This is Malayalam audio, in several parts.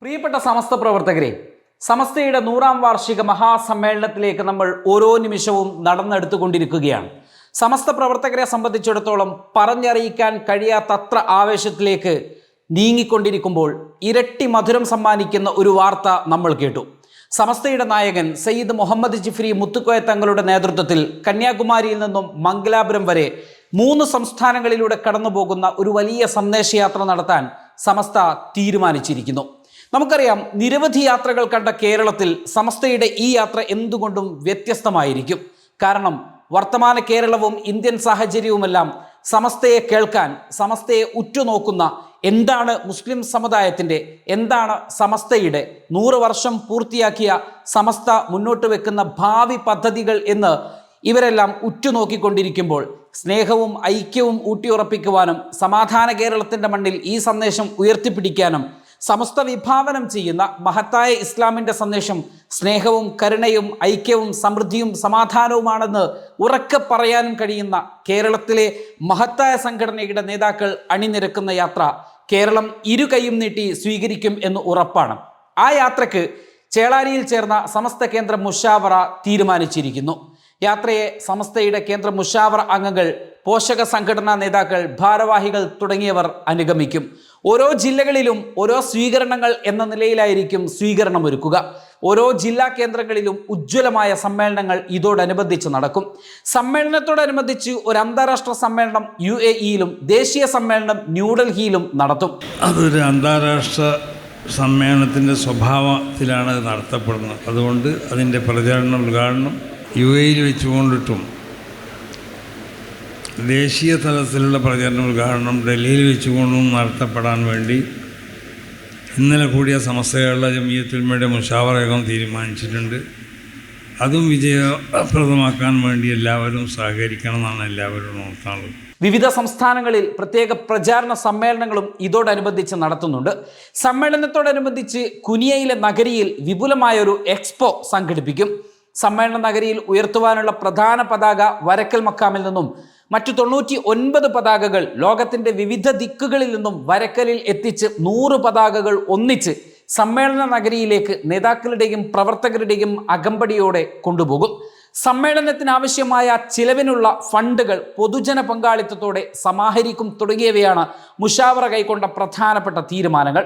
പ്രിയപ്പെട്ട സമസ്ത പ്രവർത്തകരെ, സമസ്തയുടെ 100ാം വാർഷിക മഹാസമ്മേളനത്തിലേക്ക് നമ്മൾ ഓരോ നിമിഷവും നടന്നെടുത്തുകൊണ്ടിരിക്കുകയാണ്. സമസ്ത പ്രവർത്തകരെ സംബന്ധിച്ചിടത്തോളം പറഞ്ഞറിയിക്കാൻ കഴിയാത്തത്ര ആവേശത്തിലേക്ക് നീങ്ങിക്കൊണ്ടിരിക്കുമ്പോൾ ഇരട്ടി മധുരം സമ്മാനിക്കുന്ന ഒരു വാർത്ത നമ്മൾ കേട്ടു. സമസ്തയുടെ നായകൻ സയ്യിദ് മുഹമ്മദ് ജിഫ്രി മുത്തുക്കോയ തങ്ങളുടെ നേതൃത്വത്തിൽ കന്യാകുമാരിയിൽ നിന്നും മംഗലാപുരം വരെ 3 സംസ്ഥാനങ്ങളിലൂടെ കടന്നുപോകുന്ന ഒരു വലിയ സന്ദേശയാത്ര നടത്താൻ സമസ്ത തീരുമാനിച്ചിരിക്കുന്നു. നമുക്കറിയാം, നിരവധി യാത്രകൾ കണ്ട കേരളത്തിൽ സമസ്തയുടെ ഈ യാത്ര എന്തുകൊണ്ടും വ്യത്യസ്തമായിരിക്കും. കാരണം വർത്തമാന കേരളവും ഇന്ത്യൻ സാഹചര്യവുമെല്ലാം സമസ്തയെ കേൾക്കാൻ, സമസ്തയെ ഉറ്റുനോക്കുന്ന, എന്താണ് മുസ്ലിം സമുദായത്തിൻ്റെ, എന്താണ് സമസ്തയുടെ 100 വർഷം പൂർത്തിയാക്കിയ സമസ്ത മുന്നോട്ട് വെക്കുന്ന ഭാവി പദ്ധതികൾ എന്ന് ഇവരെല്ലാം ഉറ്റുനോക്കിക്കൊണ്ടിരിക്കുമ്പോൾ സ്നേഹവും ഐക്യവും ഊട്ടിയുറപ്പിക്കുവാനും സമാധാന കേരളത്തിൻ്റെ മണ്ണിൽ ഈ സന്ദേശം ഉയർത്തിപ്പിടിക്കാനും സമസ്ത വിഭാവനം ചെയ്യുന്ന മഹത്തായ ഇസ്ലാമിൻ്റെ സന്ദേശം സ്നേഹവും കരുണയും ഐക്യവും സമൃദ്ധിയും സമാധാനവുമാണെന്ന് ഉറക്കെ പറയാനും കഴിയുന്ന കേരളത്തിലെ മഹത്തായ സംഘടനയുടെ നേതാക്കൾ അണിനിരക്കുന്ന യാത്ര കേരളം ഇരുകൈയും നീട്ടി സ്വീകരിക്കും എന്ന് ഉറപ്പാണ്. ആ യാത്രയ്ക്ക് ചേളാരിയിൽ ചേർന്ന സമസ്ത കേന്ദ്ര മുഷാവറ തീരുമാനിച്ചിരിക്കുന്നു. യാത്രയെ സമസ്തയുടെ കേന്ദ്ര മുഷാവറ അംഗങ്ങൾ, പോഷക സംഘടനാ നേതാക്കൾ, ഭാരവാഹികൾ തുടങ്ങിയവർ അനുഗമിക്കും. ഓരോ ജില്ലകളിലും ഓരോ സ്വീകരണങ്ങൾ എന്ന നിലയിലായിരിക്കും സ്വീകരണം ഒരുക്കുക. ഓരോ ജില്ലാ കേന്ദ്രങ്ങളിലും ഉജ്ജ്വലമായ സമ്മേളനങ്ങൾ ഇതോടനുബന്ധിച്ച് നടക്കും. സമ്മേളനത്തോടനുബന്ധിച്ച് ഒരു അന്താരാഷ്ട്ര സമ്മേളനം UAE-യിലും ദേശീയ സമ്മേളനം ന്യൂഡൽഹിയിലും നടത്തും. അതൊരു അന്താരാഷ്ട്ര സമ്മേളനത്തിൻ്റെ സ്വഭാവത്തിലാണ് നടത്തപ്പെടുന്നത്. അതുകൊണ്ട് അതിൻ്റെ പ്രചാരണ ഉദ്ഘാടനം UAE-യിൽ വെച്ചുകൊണ്ടിട്ടും ദേശീയ തലത്തിലുള്ള പ്രചാരണ ഉദ്ഘാടനം ഡൽഹിയിൽ വെച്ചുകൊണ്ടും നടത്തപ്പെടാൻ വേണ്ടി ഇന്നലെ കൂടിയ സമസ്തകളുടെ ജമിയത്തുൽ ഉലമയുടെ മുഷാവറ തീരുമാനിച്ചിട്ടുണ്ട്. അതും വിജയപ്രദമാക്കാൻ വേണ്ടി എല്ലാവരും സഹകരിക്കണം എന്നാണ് എല്ലാവരും ഓർത്താളുള്ളത്. വിവിധ സംസ്ഥാനങ്ങളിൽ പ്രത്യേക പ്രചാരണ സമ്മേളനങ്ങളും ഇതോടനുബന്ധിച്ച് നടത്തുന്നുണ്ട്. സമ്മേളനത്തോടനുബന്ധിച്ച് കുനിയയിലെ നഗരിയിൽ വിപുലമായൊരു എക്സ്പോ സംഘടിപ്പിക്കും. സമ്മേളന നഗരിയിൽ ഉയർത്തുവാനുള്ള പ്രധാന പതാക വരക്കൽ മക്കാമിൽ നിന്നും മറ്റു 99 പതാകകൾ ലോകത്തിൻ്റെ വിവിധ ദിക്കുകളിൽ നിന്നും വരക്കലിൽ എത്തിച്ച് 100 പതാകകൾ ഒന്നിച്ച് സമ്മേളന നഗരിയിലേക്ക് നേതാക്കളുടെയും പ്രവർത്തകരുടെയും അകമ്പടിയോടെ കൊണ്ടുപോകും. സമ്മേളനത്തിനാവശ്യമായ ചിലവിനുള്ള ഫണ്ടുകൾ പൊതുജന പങ്കാളിത്തത്തോടെ സമാഹരിക്കും തുടങ്ങിയവയാണ് മുഷാവറ കൈക്കൊണ്ട പ്രധാനപ്പെട്ട തീരുമാനങ്ങൾ.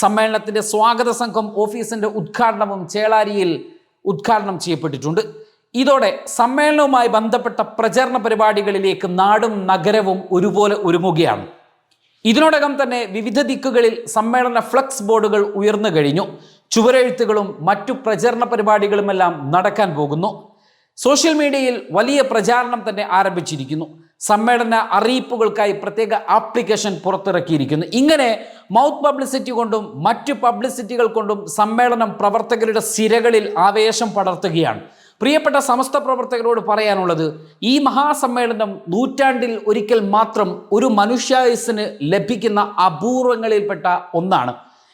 സമ്മേളനത്തിൻ്റെ സ്വാഗത സംഘം ഓഫീസിൻ്റെ ഉദ്ഘാടനവും ചേളാരിയിൽ ഉദ്ഘാടനം ചെയ്യപ്പെട്ടിട്ടുണ്ട്. ഇതോടെ സമ്മേളനവുമായി ബന്ധപ്പെട്ട പ്രചരണ പരിപാടികളിലേക്ക് നാടും നഗരവും ഒരുപോലെ ഒരുങ്ങുകയാണ്. ഇതിനോടകം തന്നെ വിവിധ ദിക്കുകളിൽ സമ്മേളന ഫ്ലക്സ് ബോർഡുകൾ ഉയർന്നു കഴിഞ്ഞു. ചുവരെഴുത്തുകളും മറ്റു പ്രചരണ പരിപാടികളുമെല്ലാം നടക്കാൻ പോകുന്നു. സോഷ്യൽ മീഡിയയിൽ വലിയ പ്രചാരണം തന്നെ ആരംഭിച്ചിരിക്കുന്നു. സമ്മേളന അറിയിപ്പുകൾക്കായി പ്രത്യേക ആപ്ലിക്കേഷൻ പുറത്തിറക്കിയിരിക്കുന്നു. ഇങ്ങനെ മൗത്ത് പബ്ലിസിറ്റി കൊണ്ടും മറ്റു പബ്ലിസിറ്റികൾ കൊണ്ടും സമ്മേളനം പ്രവർത്തകരുടെ സിരകളിൽ ആവേശം പടർത്തുകയാണ്. പ്രിയപ്പെട്ട സമസ്ത പ്രവർത്തകരോട് പറയാനുള്ളത്, ഈ മഹാസമ്മേളനം നൂറ്റാണ്ടിൽ ഒരിക്കൽ മാത്രം ഒരു മനുഷ്യായുസ്സിന് ലഭിക്കുന്ന അപൂർവങ്ങളിൽപ്പെട്ട ഒന്നാണ്.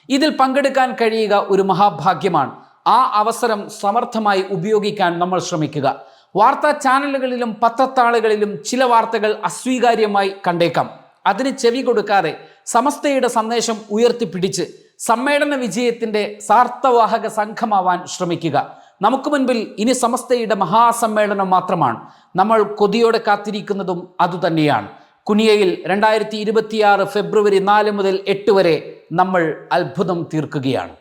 ഇതിൽ പങ്കെടുക്കാൻ കഴിയുക ഒരു മഹാഭാഗ്യമാണ്. ആ അവസരം സമർത്ഥമായി ഉപയോഗിക്കാൻ നമ്മൾ ശ്രമിക്കുക. വാർത്താ ചാനലുകളിലും പത്രത്താളുകളിലും ചില വാർത്തകൾ അസ്വീകാര്യമായി കണ്ടേക്കാം. അതിന് ചെവി കൊടുക്കാതെ സമസ്തയുടെ സന്ദേശം ഉയർത്തിപ്പിടിച്ച് സമ്മേളന വിജയത്തിൻ്റെ സാർത്ഥവാഹക സംഘമാവാൻ ശ്രമിക്കുക. നമുക്ക് മുൻപിൽ ഇനി സമസ്തയുടെ മഹാസമ്മേളനം മാത്രമാണ്. നമ്മൾ കൊതിയോടെ കാത്തിരിക്കുന്നതും അതുതന്നെയാണ്. കുനിയയിൽ 2026 ഫെബ്രുവരി 4 മുതൽ 8 വരെ നമ്മൾ അത്ഭുതം തീർക്കുകയാണ്.